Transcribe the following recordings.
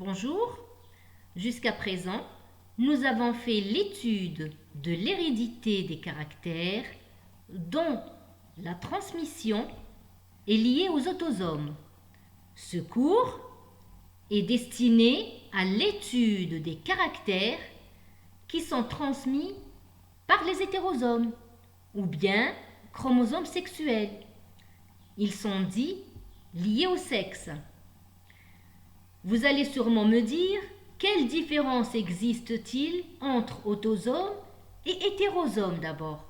Bonjour, jusqu'à présent, nous avons fait l'étude de l'hérédité des caractères dont la transmission est liée aux autosomes. Ce cours est destiné à l'étude des caractères qui sont transmis par les hétérosomes ou bien chromosomes sexuels. Ils sont dits liés au sexe. Vous allez sûrement me dire quelle différence existe-t-il entre autosomes et hétérosomes d'abord.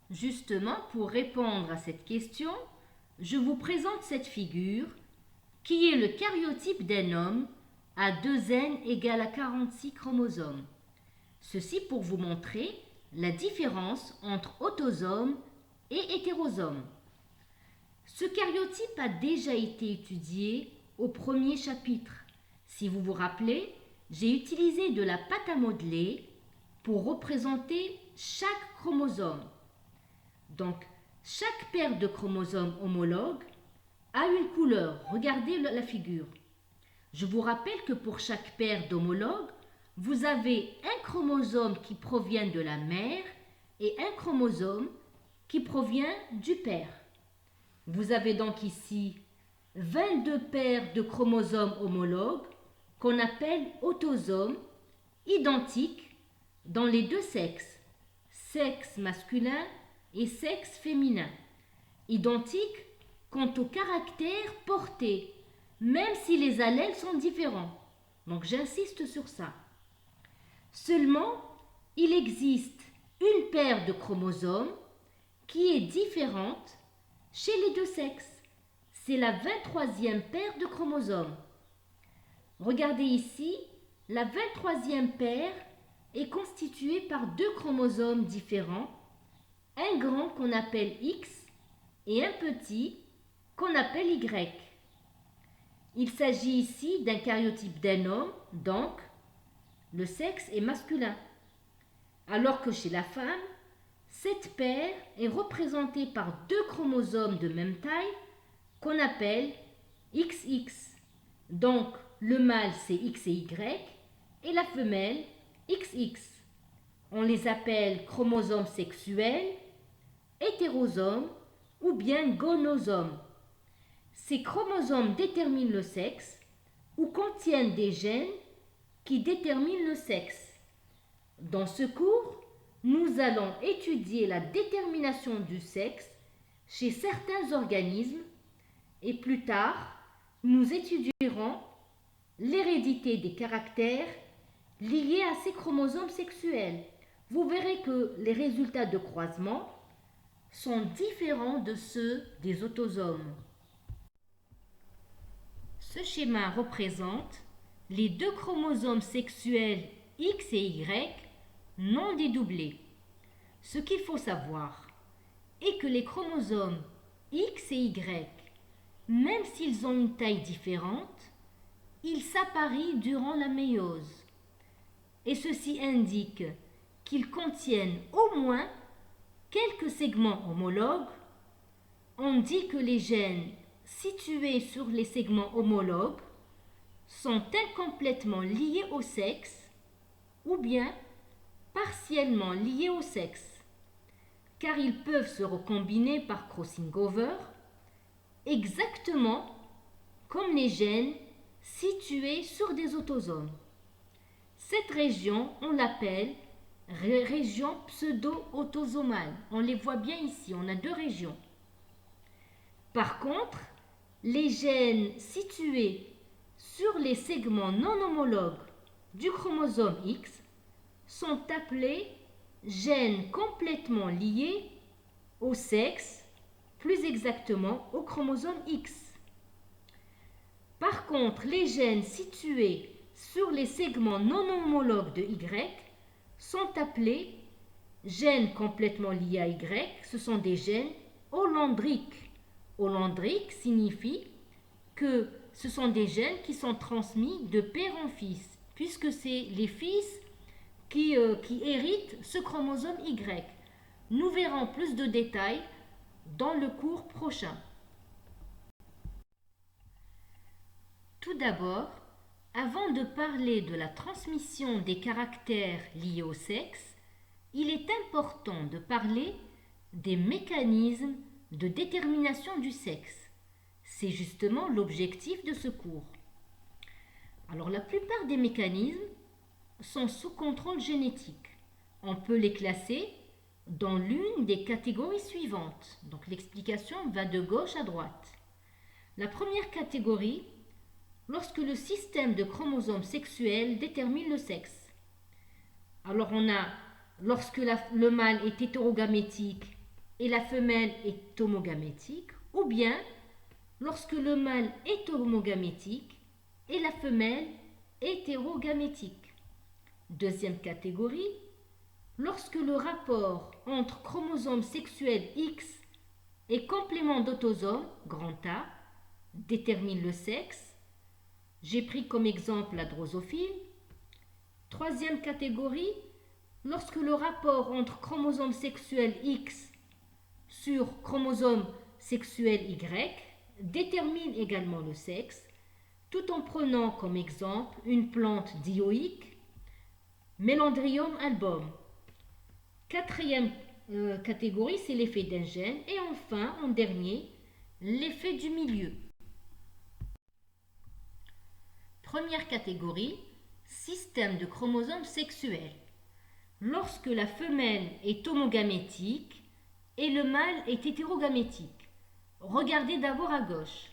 Justement, pour répondre à cette question, je vous présente cette figure qui est le karyotype d'un homme à 2N égale à 46 chromosomes. Ceci pour vous montrer la différence entre autosomes et hétérosomes. Ce karyotype a déjà été étudié au premier chapitre. Si vous vous rappelez, j'ai utilisé de la pâte à modeler pour représenter chaque chromosome. Donc, chaque paire de chromosomes homologues a une couleur. Regardez la figure. Je vous rappelle que pour chaque paire d'homologues, vous avez un chromosome qui provient de la mère et un chromosome qui provient du père. Vous avez donc ici 22 paires de chromosomes homologues qu'on appelle autosomes, identiques dans les deux sexes, sexe masculin et sexe féminin, identiques quant au caractère porté, même si les allèles sont différents. Donc j'insiste sur ça. Seulement, il existe une paire de chromosomes qui est différente chez les deux sexes. C'est la 23e paire de chromosomes. Regardez ici, la 23e paire est constituée par deux chromosomes différents, un grand qu'on appelle X et un petit qu'on appelle Y. Il s'agit ici d'un karyotype d'un homme, donc le sexe est masculin. Alors que chez la femme, cette paire est représentée par deux chromosomes de même taille qu'on appelle XX. Donc le mâle c'est X et Y et la femelle XX. On les appelle chromosomes sexuels, hétérosomes ou bien gonosomes. Ces chromosomes déterminent le sexe ou contiennent des gènes qui déterminent le sexe. Dans ce cours, nous allons étudier la détermination du sexe chez certains organismes et plus tard, nous étudierons l'hérédité des caractères liés à ces chromosomes sexuels. Vous verrez que les résultats de croisement sont différents de ceux des autosomes. Ce schéma représente les deux chromosomes sexuels X et Y non dédoublés. Ce qu'il faut savoir est que les chromosomes X et Y, même s'ils ont une taille différente, ils s'apparient durant la méiose. Et ceci indique qu'ils contiennent au moins quelques segments homologues. On dit que les gènes situés sur les segments homologues sont incomplètement liés au sexe ou bien partiellement liés au sexe, car ils peuvent se recombiner par crossing over, exactement comme les gènes situés sur des autosomes. Cette région, on l'appelle région pseudo-autosomale. On les voit bien ici, on a deux régions. Par contre, les gènes situés sur les segments non homologues du chromosome X sont appelés gènes complètement liés au sexe, plus exactement au chromosome X. Par contre, les gènes situés sur les segments non homologues de Y sont appelés gènes complètement liés à Y. Ce sont des gènes hollandriques. Hollandrique signifie que ce sont des gènes qui sont transmis de père en fils, puisque c'est les fils qui héritent ce chromosome Y. Nous verrons plus de détails dans le cours prochain. d'abord, avant de parler de la transmission des caractères liés au sexe, il est important de parler des mécanismes de détermination du sexe. C'est justement l'objectif de ce cours. Alors, la plupart des mécanismes sont sous contrôle génétique. On peut les classer dans l'une des catégories suivantes. Donc, l'explication va de gauche à droite. La première catégorie, lorsque le système de chromosomes sexuels détermine le sexe. Alors, on a lorsque le mâle est hétérogamétique et la femelle est homogamétique, ou bien lorsque le mâle est homogamétique et la femelle hétérogamétique. Deuxième catégorie, lorsque le rapport entre chromosomes sexuels X et complément d'autosome, grand A, détermine le sexe. J'ai pris comme exemple la drosophile. Troisième catégorie, lorsque le rapport entre chromosome sexuel X sur chromosome sexuel Y détermine également le sexe, tout en prenant comme exemple une plante dioïque, Mélandrium album. Quatrième catégorie, c'est l'effet d'un gène. Et enfin, en dernier, l'effet du milieu. Première catégorie, système de chromosomes sexuels. Lorsque la femelle est homogamétique et le mâle est hétérogamétique. Regardez d'abord à gauche.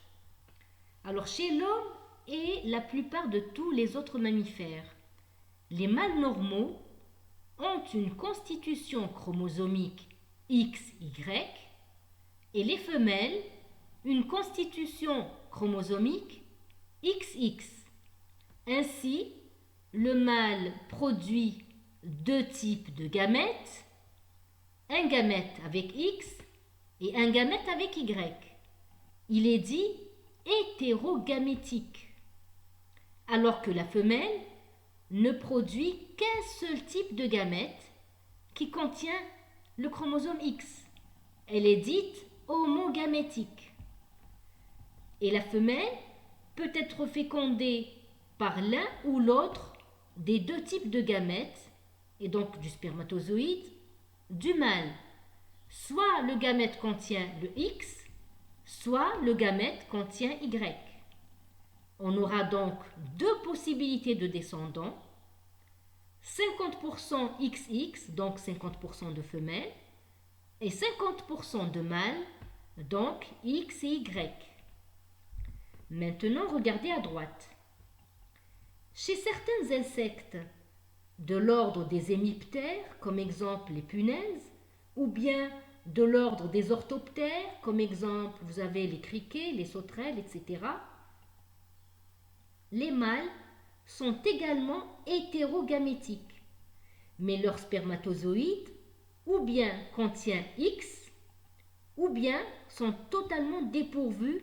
Alors chez l'homme et la plupart de tous les autres mammifères, les mâles normaux ont une constitution chromosomique XY et les femelles une constitution chromosomique XX. Ainsi, le mâle produit deux types de gamètes, un gamète avec X et un gamète avec Y. Il est dit hétérogamétique, alors que la femelle ne produit qu'un seul type de gamète qui contient le chromosome X. Elle est dite homogamétique. Et la femelle peut être fécondée par l'un ou l'autre des deux types de gamètes, et donc du spermatozoïde, du mâle. Soit le gamète contient le X, soit le gamète contient Y. On aura donc deux possibilités de descendants, 50% XX, donc 50% de femelles, et 50% de mâles, donc X et Y. Maintenant, regardez à droite. Chez certains insectes de l'ordre des hémiptères, comme exemple les punaises, ou bien de l'ordre des orthoptères, comme exemple vous avez les criquets, les sauterelles, etc., les mâles sont également hétérogamétiques, mais leur spermatozoïde ou bien contient X, ou bien sont totalement dépourvus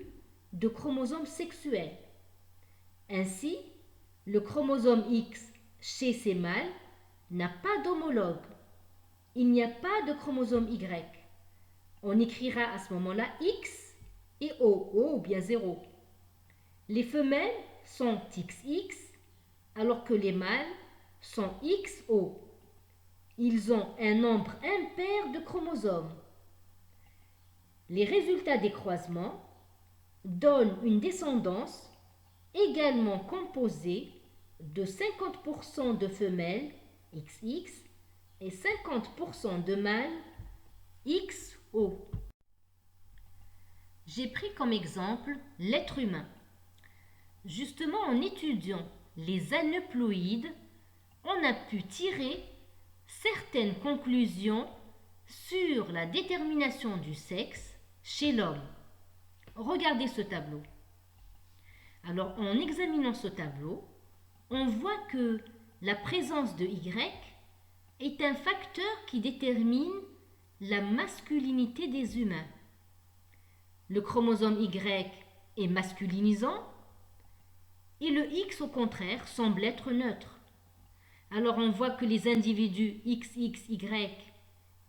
de chromosomes sexuels. Ainsi, le chromosome X chez ces mâles n'a pas d'homologue. Il n'y a pas de chromosome Y. On écrira à ce moment-là X et O ou bien 0. Les femelles sont XX alors que les mâles sont XO. Ils ont un nombre impair de chromosomes. Les résultats des croisements donnent une descendance également composée de 50% de femelles XX et 50% de mâles XO. J'ai pris comme exemple l'être humain. Justement, en étudiant les aneuploïdes, on a pu tirer certaines conclusions sur la détermination du sexe chez l'homme. Regardez ce tableau. Alors, en examinant ce tableau, on voit que la présence de Y est un facteur qui détermine la masculinité des humains. Le chromosome Y est masculinisant et le X, au contraire, semble être neutre. Alors on voit que les individus XXY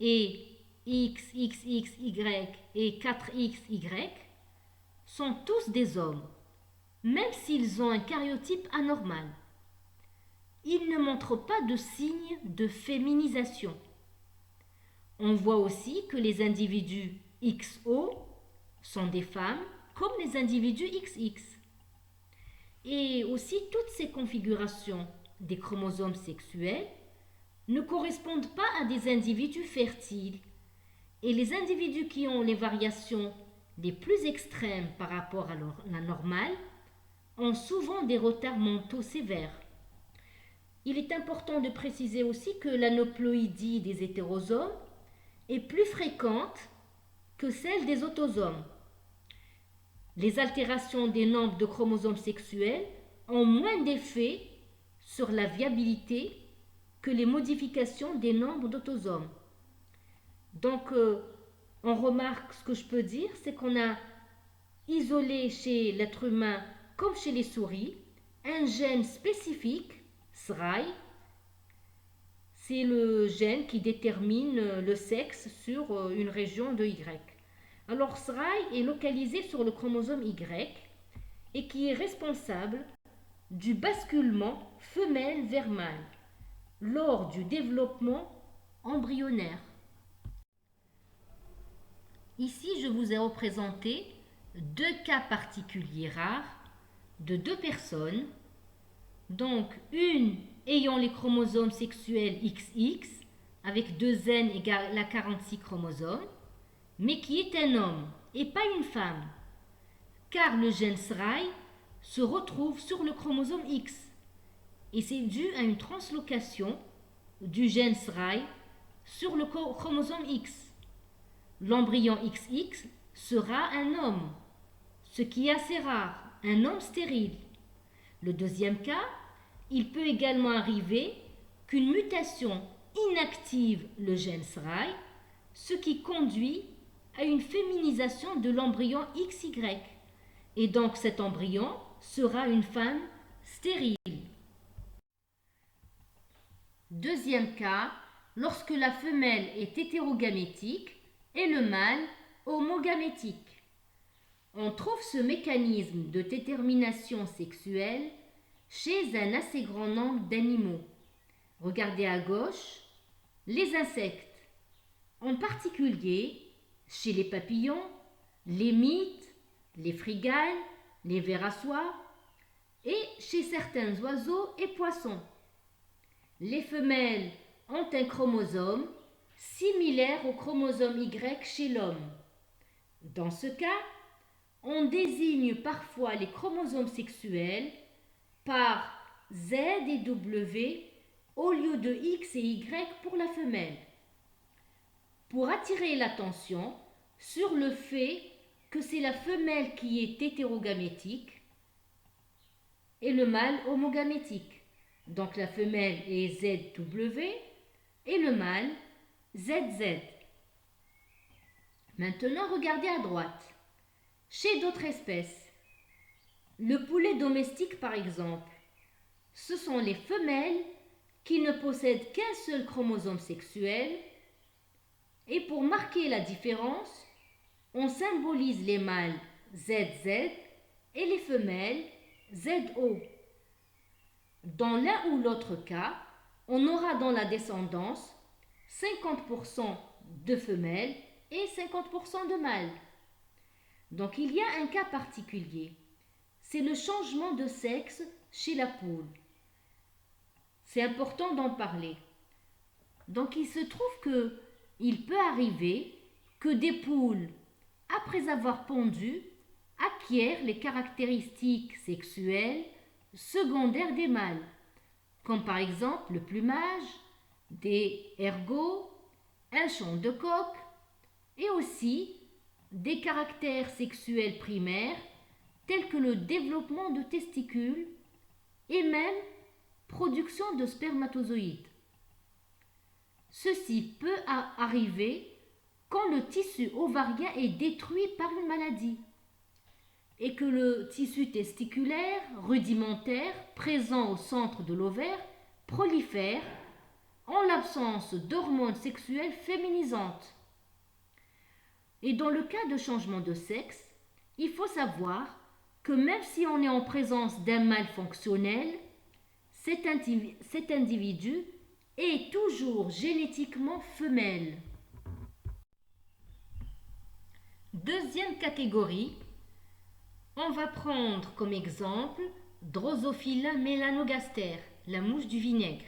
et XXXY et 4XY sont tous des hommes. même s'ils ont un karyotype anormal. Ils ne montrent pas de signe de féminisation. On voit aussi que les individus XO sont des femmes comme les individus XX. Et aussi toutes ces configurations des chromosomes sexuels ne correspondent pas à des individus fertiles. Et les individus qui ont les variations les plus extrêmes par rapport à la normale ont souvent des retards mentaux sévères. Il est important de préciser aussi que l'aneuploïdie des hétérosomes est plus fréquente que celle des autosomes. Les altérations des nombres de chromosomes sexuels ont moins d'effet sur la viabilité que les modifications des nombres d'autosomes. Donc, on remarque, ce que je peux dire, c'est qu'on a isolé chez l'être humain, comme chez les souris, un gène spécifique, SRAI. C'est le gène qui détermine le sexe sur une région de Y. Alors, SRAI est localisé sur le chromosome Y et qui est responsable du basculement femelle vers mâle lors du développement embryonnaire. Ici, je vous ai représenté deux cas particuliers rares de deux personnes, donc une ayant les chromosomes sexuels XX avec 2N égale à 46 chromosomes, mais qui est un homme et pas une femme, car le gène SRAI se retrouve sur le chromosome X et c'est dû à une translocation du gène SRAI sur le chromosome X. L'embryon XX sera un homme, ce qui est assez rare, un homme stérile. Le deuxième cas, il peut également arriver qu'une mutation inactive le gène SRAI, ce qui conduit à une féminisation de l'embryon XY. Et donc cet embryon sera une femme stérile. Deuxième cas, lorsque la femelle est hétérogamétique et le mâle homogamétique. On trouve ce mécanisme de détermination sexuelle chez un assez grand nombre d'animaux. Regardez à gauche, les insectes, en particulier chez les papillons, les mythes, les frigales, les vers à soie et chez certains oiseaux et poissons. Les femelles ont un chromosome similaire au chromosome Y chez l'homme. Dans ce cas, on désigne parfois les chromosomes sexuels par Z et W au lieu de X et Y pour la femelle, pour attirer l'attention sur le fait que c'est la femelle qui est hétérogamétique et le mâle homogamétique. Donc la femelle est ZW et le mâle ZZ. Maintenant, regardez à droite. Chez d'autres espèces, le poulet domestique par exemple, ce sont les femelles qui ne possèdent qu'un seul chromosome sexuel et pour marquer la différence, on symbolise les mâles ZZ et les femelles ZO. Dans l'un ou l'autre cas, on aura dans la descendance 50% de femelles et 50% de mâles. Donc il y a un cas particulier, c'est le changement de sexe chez la poule. C'est important d'en parler. Donc il se trouve qu'il peut arriver que des poules, après avoir pondu, acquièrent les caractéristiques sexuelles secondaires des mâles, comme par exemple le plumage, des ergots, un chant de coq et aussi des caractères sexuels primaires tels que le développement de testicules et même production de spermatozoïdes. Ceci peut arriver quand le tissu ovarien est détruit par une maladie et que le tissu testiculaire rudimentaire présent au centre de l'ovaire prolifère en l'absence d'hormones sexuelles féminisantes. Et dans le cas de changement de sexe, il faut savoir que même si on est en présence d'un mâle fonctionnel, cet individu est toujours génétiquement femelle. Deuxième catégorie, on va prendre comme exemple Drosophila melanogaster, la mouche du vinaigre.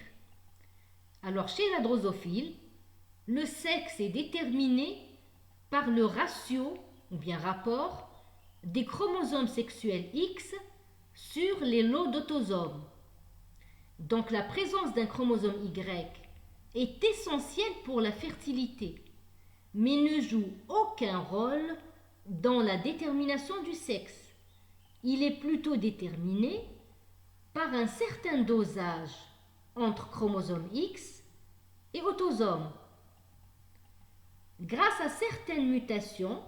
Alors chez la drosophile, le sexe est déterminé par le ratio ou bien rapport des chromosomes sexuels X sur les lots d'autosomes. Donc la présence d'un chromosome Y est essentielle pour la fertilité, mais ne joue aucun rôle dans la détermination du sexe. Il est plutôt déterminé par un certain dosage entre chromosome X et autosome. Grâce à certaines mutations,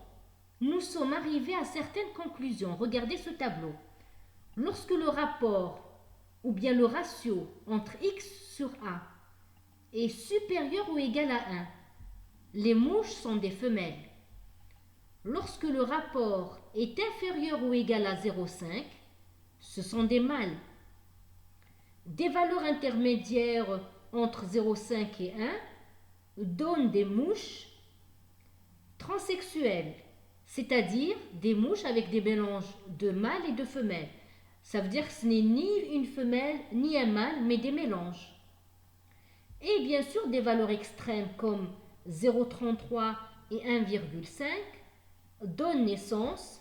nous sommes arrivés à certaines conclusions. Regardez ce tableau. Lorsque le rapport ou bien le ratio entre X sur A est supérieur ou égal à 1, les mouches sont des femelles. Lorsque le rapport est inférieur ou égal à 0,5, ce sont des mâles. Des valeurs intermédiaires entre 0,5 et 1 donnent des mouches transsexuelles, c'est-à-dire des mouches avec des mélanges de mâles et de femelles. Ça veut dire que ce n'est ni une femelle ni un mâle, mais des mélanges. Et bien sûr, des valeurs extrêmes comme 0,33 et 1,5 donnent naissance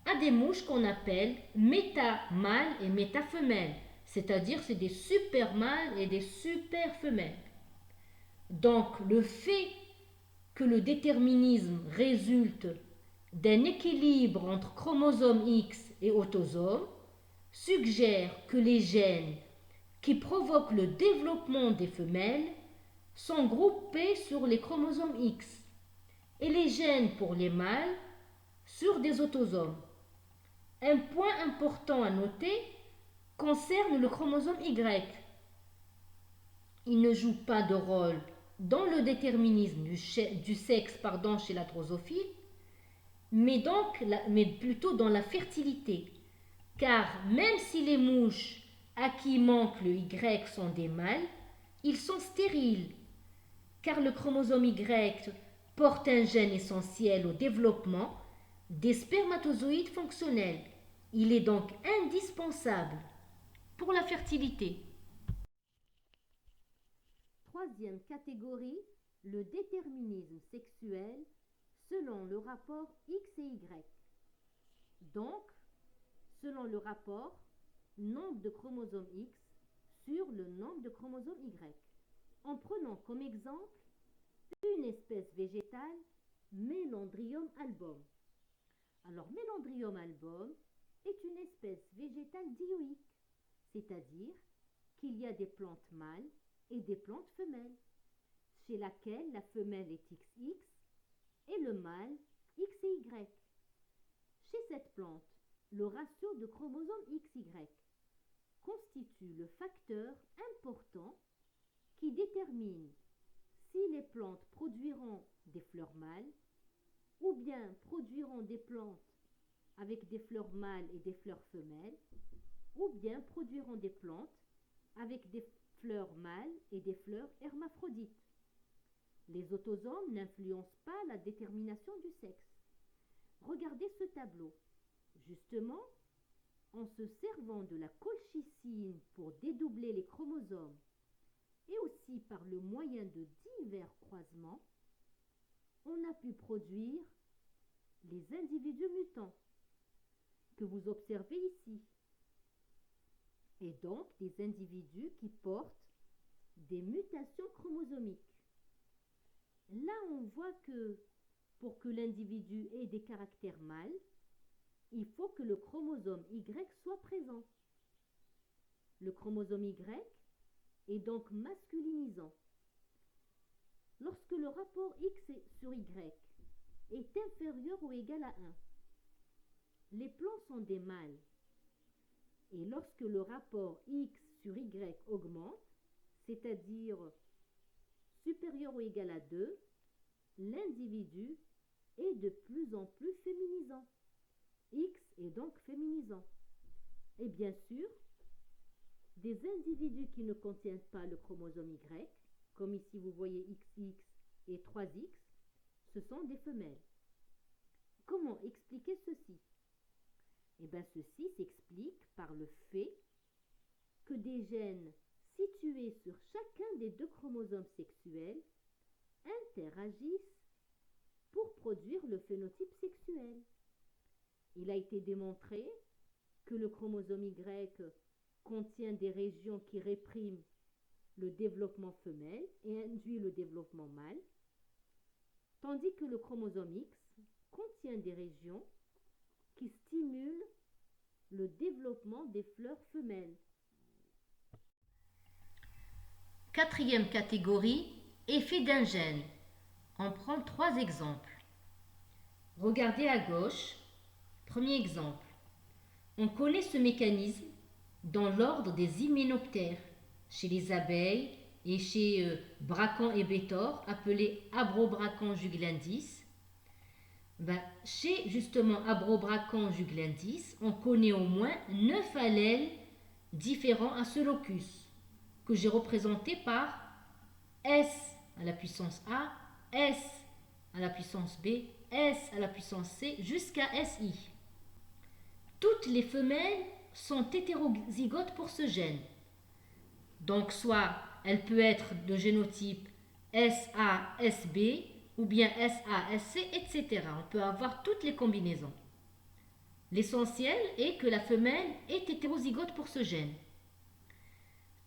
à des mouches qu'on appelle méta-mâles et méta-femelles, c'est-à-dire c'est des super mâles et des super femelles. Donc le fait que le déterminisme résulte d'un équilibre entre chromosomes X et autosomes suggère que les gènes qui provoquent le développement des femelles sont groupés sur les chromosomes X et les gènes pour les mâles sur des autosomes. Un point important à noter concerne le chromosome Y. Il ne joue pas de rôle dans le déterminisme du sexe chez la drosophile, mais plutôt dans la fertilité. Car même si les mouches à qui manque le Y sont des mâles, ils sont stériles, car le chromosome Y porte un gène essentiel au développement des spermatozoïdes fonctionnels. Il est donc indispensable pour la fertilité. Troisième catégorie, le déterminisme sexuel selon le rapport X et Y. Donc, selon le rapport nombre de chromosomes X sur le nombre de chromosomes Y. En prenant comme exemple une espèce végétale, Mélandrium album. Alors, Mélandrium album est une espèce végétale dioïque, c'est-à-dire qu'il y a des plantes mâles et des plantes femelles, chez laquelle la femelle est XX et le mâle X et Y. Chez cette plante, le ratio de chromosomes XY constitue le facteur important qui détermine si les plantes produiront des fleurs mâles ou bien produiront des plantes avec des fleurs mâles et des fleurs femelles ou bien produiront des plantes avec des fleurs mâles et des fleurs hermaphrodites. Les autosomes n'influencent pas la détermination du sexe. Regardez ce tableau. Justement, en se servant de la colchicine pour dédoubler les chromosomes et aussi par le moyen de divers croisements, on a pu produire les individus mutants que vous observez ici, et donc des individus qui portent des mutations chromosomiques. Là, on voit que pour que l'individu ait des caractères mâles, il faut que le chromosome Y soit présent. Le chromosome Y est donc masculinisant. Lorsque le rapport X sur Y est inférieur ou égal à 1, les plants sont des mâles. Et lorsque le rapport X sur Y augmente, c'est-à-dire supérieur ou égal à 2, l'individu est de plus en plus féminisant. X est donc féminisant. présent. Et bien sûr, des individus qui ne contiennent pas le chromosome Y, comme ici vous voyez XX et 3X, ce sont des femelles. Comment expliquer ceci? Eh bien, ceci s'explique par le fait que des gènes situés sur chacun des deux chromosomes sexuels interagissent pour produire le phénotype sexuel. Il a été démontré que le chromosome Y contient des régions qui répriment le développement femelle et induit le développement mâle, tandis que le chromosome X contient des régions qui stimulent le développement des fleurs femelles. Quatrième catégorie, effet d'un gène. On prend 3 exemples. Regardez à gauche. Premier exemple. On connaît ce mécanisme dans l'ordre des hyménoptères, chez les abeilles et chez Bracon et Bétor, appelé Abrobracon juglindis. Chez justement Abrobracon juglindis, on connaît au moins 9 allèles différents à ce locus, que j'ai représenté par S à la puissance A, S à la puissance B, S à la puissance C jusqu'à SI. Toutes les femelles sont hétérozygotes pour ce gène. Donc soit elle peut être de génotype SA-SB ou bien SA-SC, etc. On peut avoir toutes les combinaisons. L'essentiel est que la femelle est hétérozygote pour ce gène.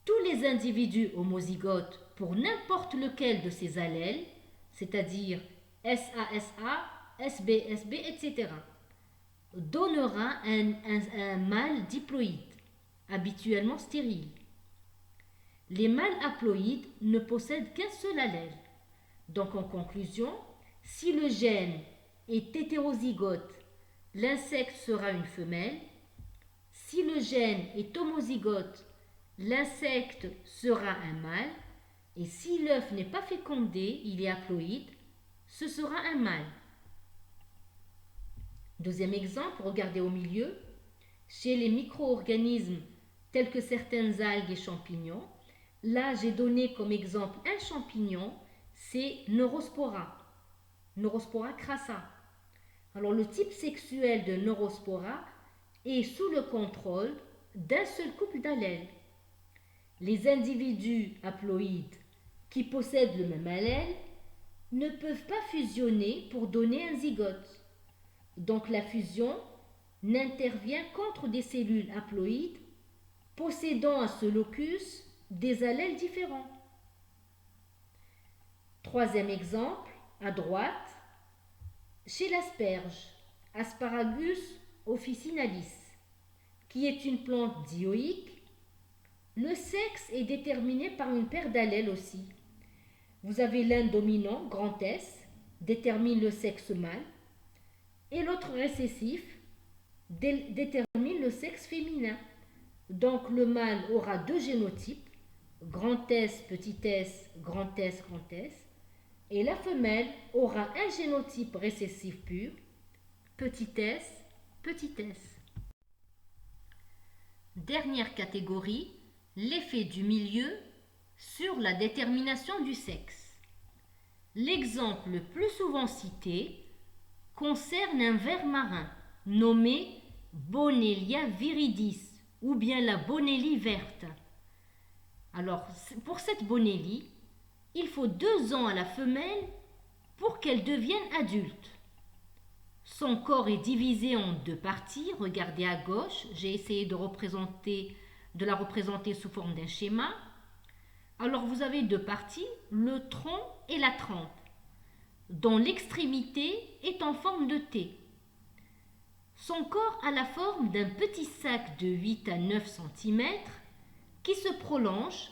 Tous les individus homozygotes pour n'importe lequel de ces allèles, c'est-à-dire SA-SA, SB-SB, etc., donnera un mâle diploïde, habituellement stérile. Les mâles haploïdes ne possèdent qu'un seul allèle. Donc en conclusion, si le gène est hétérozygote, l'insecte sera une femelle. Si le gène est homozygote, l'insecte sera un mâle. Et si l'œuf n'est pas fécondé, il est haploïde, ce sera un mâle. Deuxième exemple, regardez au milieu. Chez les micro-organismes tels que certaines algues et champignons, là j'ai donné comme exemple un champignon, c'est Neurospora, Neurospora crassa. Alors le type sexuel de Neurospora est sous le contrôle d'un seul couple d'allèles. Les individus haploïdes qui possèdent le même allèle ne peuvent pas fusionner pour donner un zygote. Donc la fusion n'intervient qu'entre des cellules haploïdes possédant à ce locus des allèles différents. Troisième exemple, à droite, chez l'asperge, Asparagus officinalis, qui est une plante dioïque, le sexe est déterminé par une paire d'allèles aussi. Vous avez l'un dominant, grand S, détermine le sexe mâle, et l'autre récessif détermine le sexe féminin. Donc le mâle aura 2 génotypes, grand S, petit s, grand S, grand S, et la femelle aura un génotype récessif pur, petit s, petit s. Dernière catégorie, l'effet du milieu sur la détermination du sexe. L'exemple le plus souvent cité concerne un ver marin nommé Bonellia viridis ou bien la bonellie verte. Alors, pour cette bonellie, il faut 2 ans à la femelle pour qu'elle devienne adulte. Son corps est divisé en 2 parties. Regardez à gauche, j'ai essayé de la représenter sous forme d'un schéma. Alors, vous avez 2 parties, le tronc et la trempe, dont l'extrémité est en forme de T. Son corps a la forme d'un petit sac de 8 à 9 cm qui se prolonge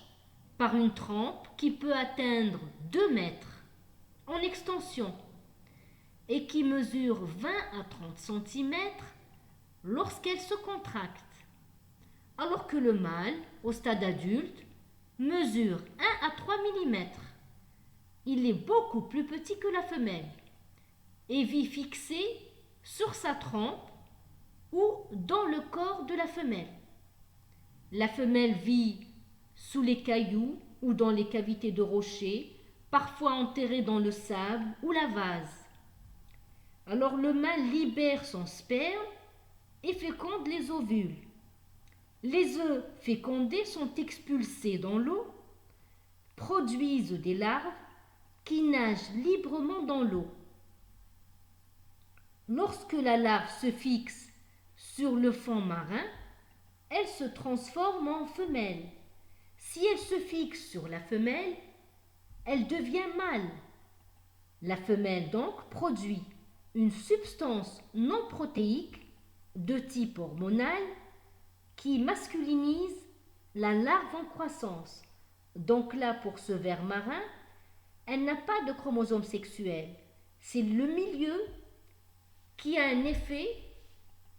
par une trempe qui peut atteindre 2 mètres en extension et qui mesure 20 à 30 cm lorsqu'elle se contracte, alors que le mâle, au stade adulte, mesure 1 à 3 mm. Il est beaucoup plus petit que la femelle et vit fixé sur sa trempe ou dans le corps de la femelle. La femelle vit sous les cailloux ou dans les cavités de rochers, parfois enterrée dans le sable ou la vase. Alors le mâle libère son sperme et féconde les ovules. Les œufs fécondés sont expulsés dans l'eau, produisent des larves qui nagent librement dans l'eau. Lorsque la larve se fixe sur le fond marin, elle se transforme en femelle. Si elle se fixe sur la femelle, elle devient mâle. La femelle donc produit une substance non protéique de type hormonal qui masculinise la larve en croissance. Donc là, pour ce ver marin, elle n'a pas de chromosome sexuel. C'est le milieu qui a un effet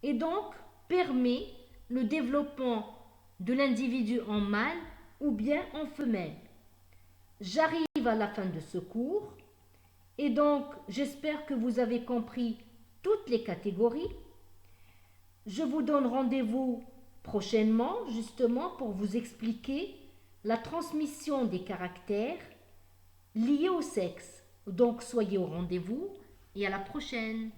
et donc permet le développement de l'individu en mâle ou bien en femelle. J'arrive à la fin de ce cours et donc j'espère que vous avez compris toutes les catégories. Je vous donne rendez-vous prochainement justement pour vous expliquer la transmission des caractères liés au sexe. Donc soyez au rendez-vous et à la prochaine.